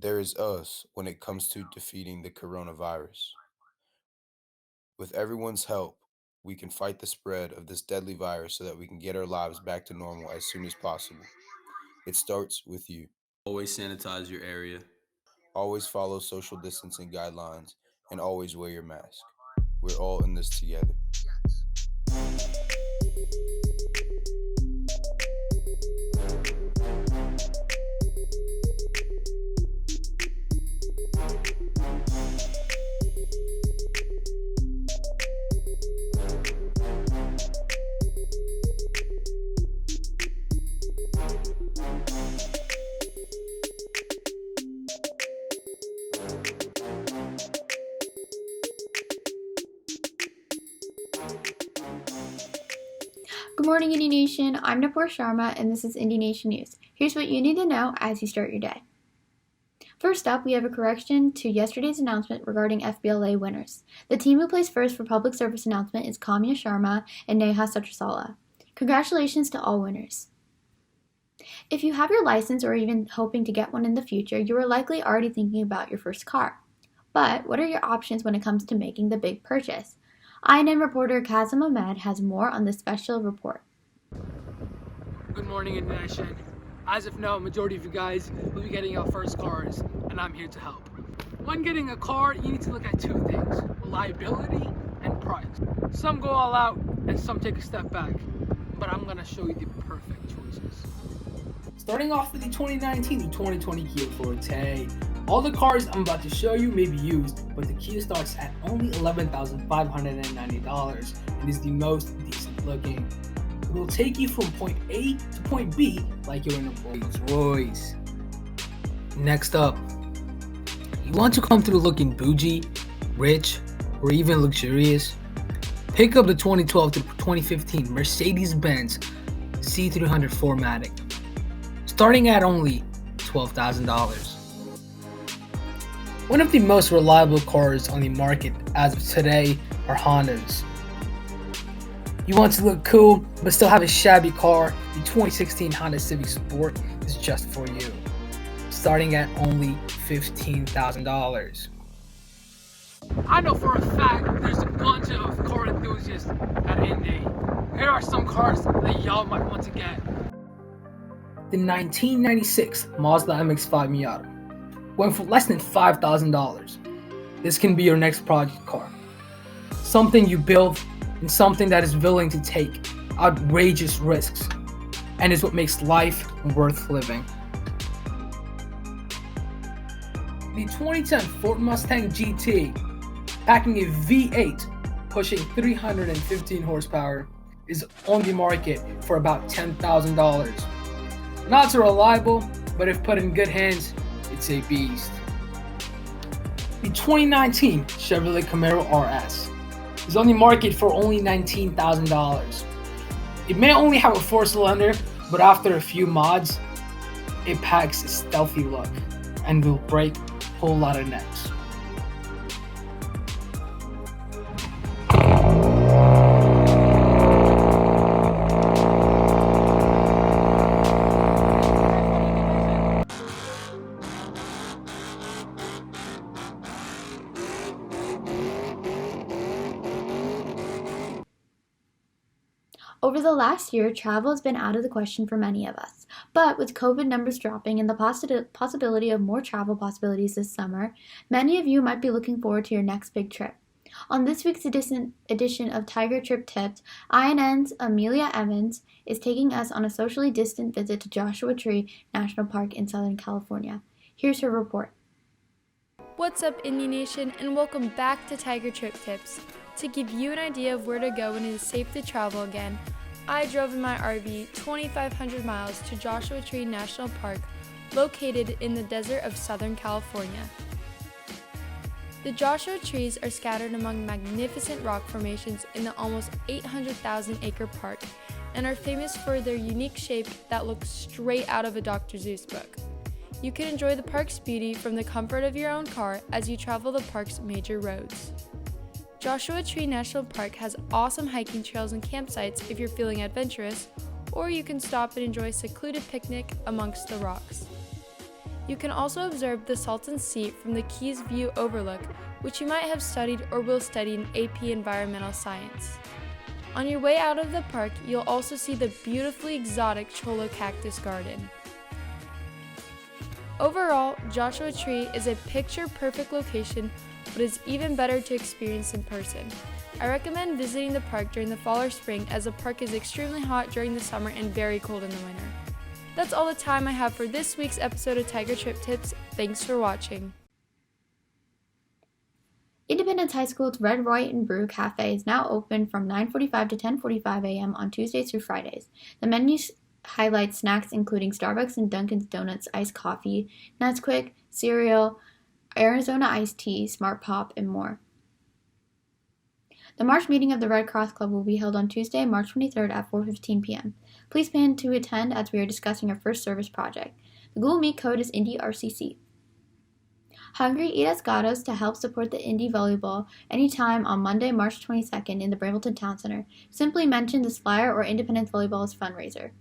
There is us when it comes to defeating the coronavirus. With everyone's help, we can fight the spread of this deadly virus so that we can get our lives back to normal as soon as possible. It starts with you. Always sanitize your area. Always follow social distancing guidelines and always wear your mask. We're all in this together. Good morning, Indy Nation. I'm Nipur Sharma, and this is Indy Nation News. Here's what you need to know as you start your day. First up, we have a correction to yesterday's announcement regarding FBLA winners. The team who placed first for public service announcement is Kamya Sharma and Neha Satrasala. Congratulations to all winners. If you have your license or even hoping to get one in the future, you are likely already thinking about your first car. But what are your options when it comes to making the big purchase? INN reporter Kazim Ahmed has more on this special report. Good morning, Indy Nation. As of now, majority of you guys will be getting your first cars, and I'm here to help. When getting a car, you need to look at two things: reliability and price. Some go all out, and some take a step back, but I'm gonna show you the perfect choices. Starting off with the 2019 to 2020 Kia Forte. All the cars I'm about to show you may be used, but the Kia starts at only $11,590 and is the most decent looking. It will take you from point A to point B like you're in a Rolls Royce. Next up, you want to come through looking bougie, rich, or even luxurious? Pick up the 2012 to 2015 Mercedes-Benz C300 4MATIC, starting at only $12,000. One of the most reliable cars on the market as of today are Hondas. You want to look cool but still have a shabby car? The 2016 Honda Civic Sport is just for you, starting at only $15,000. I know for a fact there's a bunch of car enthusiasts at Indy. Here are some cars that y'all might want to get. The 1996 Mazda MX-5 Miata went for less than $5,000. This can be your next project car. Something you build and something that is willing to take outrageous risks and is what makes life worth living. The 2010 Ford Mustang GT, packing a V8 pushing 315 horsepower, is on the market for about $10,000. Not so reliable, but if put in good hands, it's a beast. The 2019 Chevrolet Camaro RS is on the market for only $19,000. It may only have a 4-cylinder, but after a few mods, it packs a stealthy look and will break a whole lot of necks. Over the last year, travel has been out of the question for many of us. But with COVID numbers dropping and the possibility of more travel possibilities this summer, many of you might be looking forward to your next big trip. On this week's edition of Tiger Trip Tips, INN's Amelia Evans is taking us on a socially distant visit to Joshua Tree National Park in Southern California. Here's her report. What's up, Indy Nation, and welcome back to Tiger Trip Tips. To give you an idea of where to go when it is safe to travel again, I drove in my RV 2,500 miles to Joshua Tree National Park, located in the desert of Southern California. The Joshua trees are scattered among magnificent rock formations in the almost 800,000-acre park and are famous for their unique shape that looks straight out of a Dr. Seuss book. You can enjoy the park's beauty from the comfort of your own car as you travel the park's major roads. Joshua Tree National Park has awesome hiking trails and campsites if you're feeling adventurous, or you can stop and enjoy a secluded picnic amongst the rocks. You can also observe the Salton Sea from the Keys View overlook, which you might have studied or will study in AP Environmental Science. On your way out of the park, you'll also see the beautifully exotic Cholo Cactus Garden. Overall, Joshua Tree is a picture-perfect location, but is even better to experience in person. I recommend visiting the park during the fall or spring, as the park is extremely hot during the summer and very cold in the winter. That's all the time I have for this week's episode of Tiger Trip Tips. Thanks for watching. Independence High School's Red, White, and Brew Cafe is now open from 9:45 to 10:45 a.m. on Tuesdays through Fridays. The menu highlights snacks including Starbucks and Dunkin' Donuts iced coffee, Nesquik, cereal, Arizona iced tea, Smart Pop, and more. The March meeting of the Red Cross Club will be held on Tuesday, March 23rd at 4:15 p.m. Please plan to attend as we are discussing our first service project. The Google Meet code is IndyRCC. Hungry, eat as Gatos to help support the Indy Volleyball anytime on Monday, March 22nd in the Brambleton Town Center. Simply mention this flyer or Independence Volleyball's fundraiser.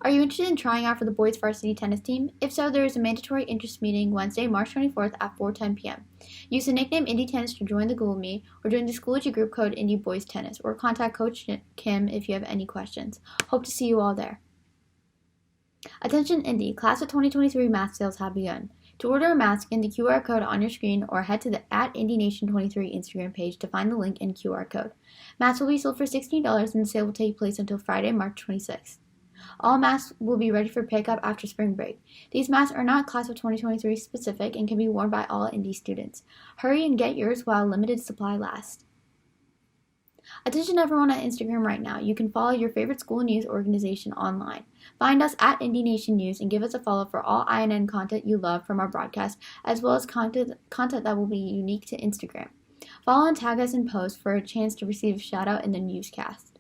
Are you interested in trying out for the boys varsity tennis team? If so, there is a mandatory interest meeting Wednesday, March 24th at 4:10 p.m. Use the nickname Indy Tennis to join the Google Meet, or join the Schoology group code Indy Boys Tennis, or contact Coach Kim if you have any questions. Hope to see you all there. Attention Indy, class of 2023 mask sales have begun. To order a mask, scan the QR code on your screen or head to the @Indy Nation 23 Instagram page to find the link and QR code. Masks will be sold for $16 and the sale will take place until Friday, March 26th. All masks will be ready for pickup after spring break. These masks are not class of 2023 specific and can be worn by all Indy students. Hurry and get yours while limited supply lasts. Attention everyone on Instagram right now. You can follow your favorite school news organization online. Find us at Indy Nation News and give us a follow for all INN content you love from our broadcast, as well as content that will be unique to Instagram. Follow and tag us in posts for a chance to receive a shout out in the newscast.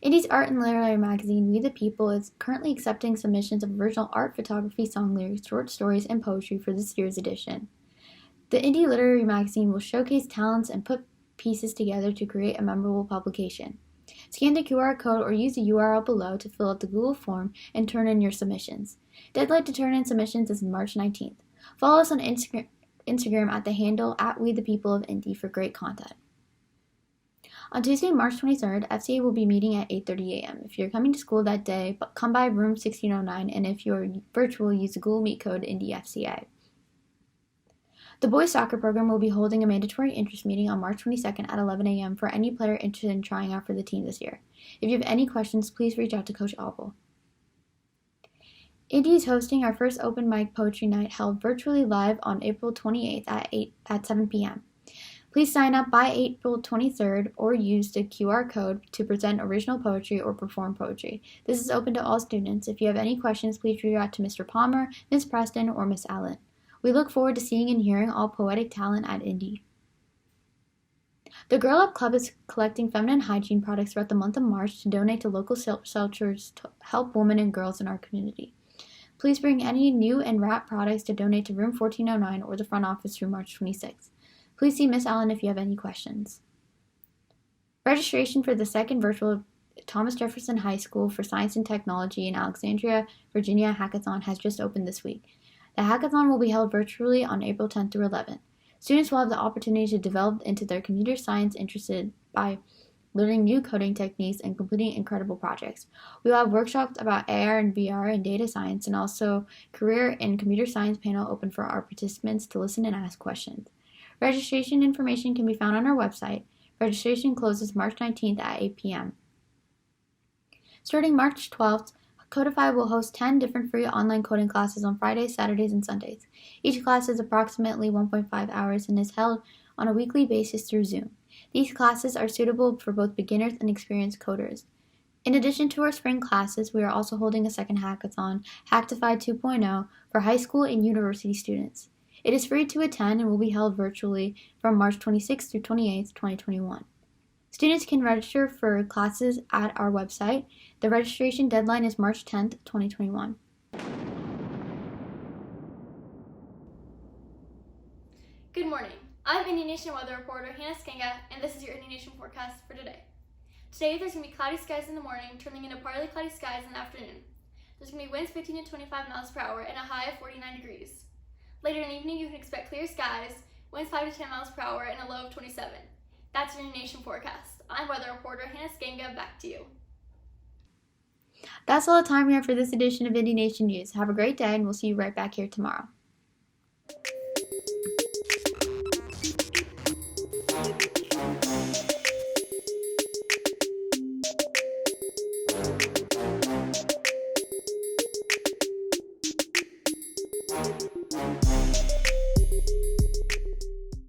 Indy's art and literary magazine, We the People, is currently accepting submissions of original art, photography, song lyrics, short stories, and poetry for this year's edition. The Indy Literary Magazine will showcase talents and put pieces together to create a memorable publication. Scan the QR code or use the URL below to fill out the Google form and turn in your submissions. Deadline to turn in submissions is March 19th. Follow us on Instagram at the handle @WeThePeopleOfIndy for great content. On Tuesday, March 23rd, FCA will be meeting at 8:30 a.m. If you're coming to school that day, come by room 1609, and if you're virtual, use the Google Meet code IndyFCA. The boys soccer program will be holding a mandatory interest meeting on March 22nd at 11 a.m. for any player interested in trying out for the team this year. If you have any questions, please reach out to Coach Abel. Indy is hosting our first open mic poetry night held virtually live on April 28th at 7 p.m. Please sign up by April 23rd or use the QR code to present original poetry or perform poetry. This is open to all students. If you have any questions, please reach out to Mr. Palmer, Ms. Preston, or Ms. Allen. We look forward to seeing and hearing all poetic talent at Indy. The Girl Up Club is collecting feminine hygiene products throughout the month of March to donate to local shelters to help women and girls in our community. Please bring any new and wrap products to donate to room 1409 or the front office through March 26th. Please see Ms. Allen if you have any questions. Registration for the second virtual Thomas Jefferson High School for Science and Technology in Alexandria, Virginia hackathon has just opened this week. The hackathon will be held virtually on April 10th through 11th. Students will have the opportunity to develop into their computer science interested by learning new coding techniques and completing incredible projects. We will have workshops about AR and VR and data science, and also career and computer science panel open for our participants to listen and ask questions. Registration information can be found on our website. Registration closes March 19th at 8 p.m. Starting March 12th, Codify will host 10 different free online coding classes on Fridays, Saturdays, and Sundays. Each class is approximately 1.5 hours and is held on a weekly basis through Zoom. These classes are suitable for both beginners and experienced coders. In addition to our spring classes, we are also holding a second hackathon, Hacktify 2.0, for high school and university students. It is free to attend and will be held virtually from March 26th through 28th, 2021. Students can register for classes at our website. The registration deadline is March 10th, 2021. Good morning. I'm Indy Nation weather reporter Hannah Skenga, and this is your Indy Nation forecast for today. Today there's going to be cloudy skies in the morning, turning into partly cloudy skies in the afternoon. There's going to be winds 15 to 25 miles per hour and a high of 49 degrees. Later in the evening, you can expect clear skies, winds 5 to 10 miles per hour, and a low of 27. That's your Indy Nation forecast. I'm weather reporter Hannah Skanga. Back to you. That's all the time we have for this edition of Indy Nation News. Have a great day, and we'll see you right back here tomorrow.